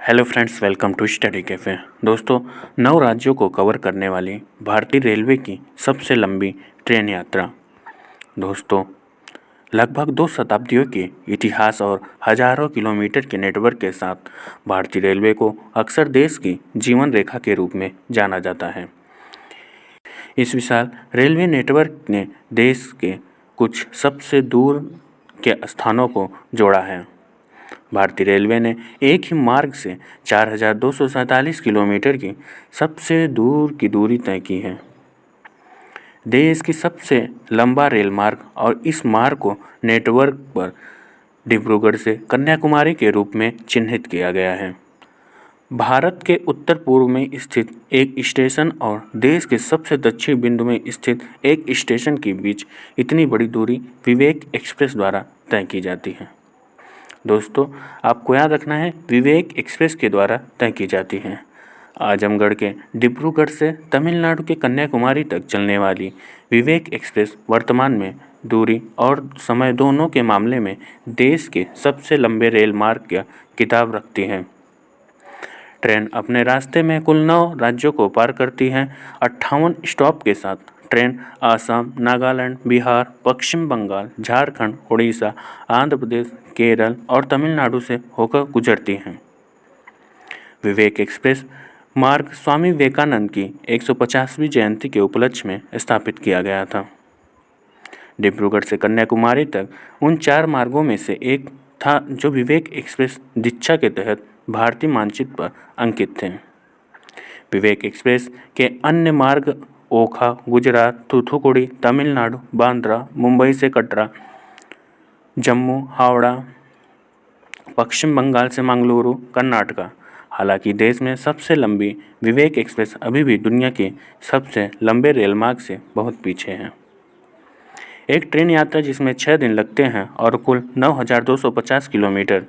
Hello friends, welcome to Study Cafe. दोस्तों, 9 राज्यों को कवर करने वाली भारतीय रेलवे की सबसे लंबी ट्रेन यात्रा। दोस्तों, लगभग 2 शताब्दियों के इतिहास और हजारों किलोमीटर के नेटवर्क के साथ भारतीय रेलवे को अक्सर देश की जीवन रेखा के रूप में जाना जाता है। इस विशाल रेलवे नेटवर्क ने देश के कुछ सबसे दूर के स्थानों को जोड़ा है। भारतीय रेलवे ने एक ही मार्ग से 4,247 किलोमीटर की सबसे दूर की दूरी तय की है। देश की सबसे लंबा रेल मार्ग और इस मार्ग को नेटवर्क पर डिब्रूगढ़ से कन्याकुमारी के रूप में चिन्हित किया गया है। भारत के उत्तर पूर्व में स्थित एक स्टेशन और देश के सबसे दक्षिण बिंदु में स्थित एक स्टेशन के बीच इतनी बड़ी दूरी विवेक एक्सप्रेस द्वारा तय की जाती है। दोस्तों, आपको याद रखना है, विवेक एक्सप्रेस के द्वारा तय की जाती है। आजमगढ़ के डिब्रूगढ़ से तमिलनाडु के कन्याकुमारी तक चलने वाली विवेक एक्सप्रेस वर्तमान में दूरी और समय दोनों के मामले में देश के सबसे लंबे रेल मार्ग का खिताब रखती है। ट्रेन अपने रास्ते में कुल 9 राज्यों को पार करती है। 58 स्टॉप के साथ ट्रेन असम, नागालैंड, बिहार, पश्चिम बंगाल, झारखंड, उड़ीसा, आंध्र प्रदेश, केरल और तमिलनाडु से होकर गुजरती हैं। विवेक एक्सप्रेस मार्ग स्वामी विवेकानंद की 150वीं जयंती के उपलक्ष्य में स्थापित किया गया था। डिब्रूगढ़ से कन्याकुमारी तक उन 4 मार्गों में से एक था जो विवेक एक्सप्रेस दीक्षा के तहत भारतीय मानचित्र पर अंकित थे। विवेक एक्सप्रेस के अन्य मार्ग ओखा, गुजरात, थूथुकुडी, तमिलनाडु, बांद्रा, मुंबई से कटरा, जम्मू, हावड़ा, पश्चिम बंगाल से मंगलुरु, कर्नाटका। हालांकि देश में सबसे लंबी विवेक एक्सप्रेस अभी भी दुनिया के सबसे लंबे रेल मार्ग से बहुत पीछे है। एक ट्रेन यात्रा जिसमें 6 दिन लगते हैं और कुल 9,250 किलोमीटर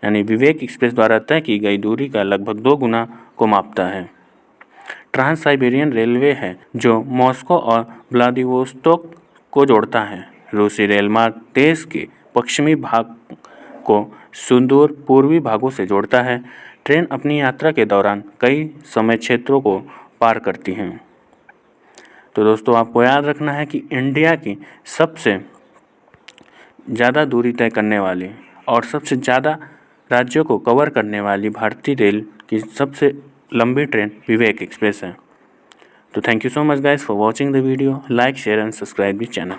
यानी विवेक एक्सप्रेस द्वारा तय की गई दूरी का लगभग 2 गुना को मापता है। ट्रांस साइबेरियन रेलवे है जो मॉस्को और व्लादिवोस्तोक को जोड़ता है। रूसी रेल मार्ग देश के पश्चिमी भाग को सुदूर पूर्वी भागों से जोड़ता है। ट्रेन अपनी यात्रा के दौरान कई समय क्षेत्रों को पार करती हैं। तो दोस्तों, आपको याद रखना है कि इंडिया की सबसे ज़्यादा दूरी तय करने वाली और सबसे ज़्यादा राज्यों को कवर करने वाली भारतीय रेल की सबसे लंबी ट्रेन विवेक एक्सप्रेस है। तो thank you so much guys for watching the video. Like, share and subscribe the channel.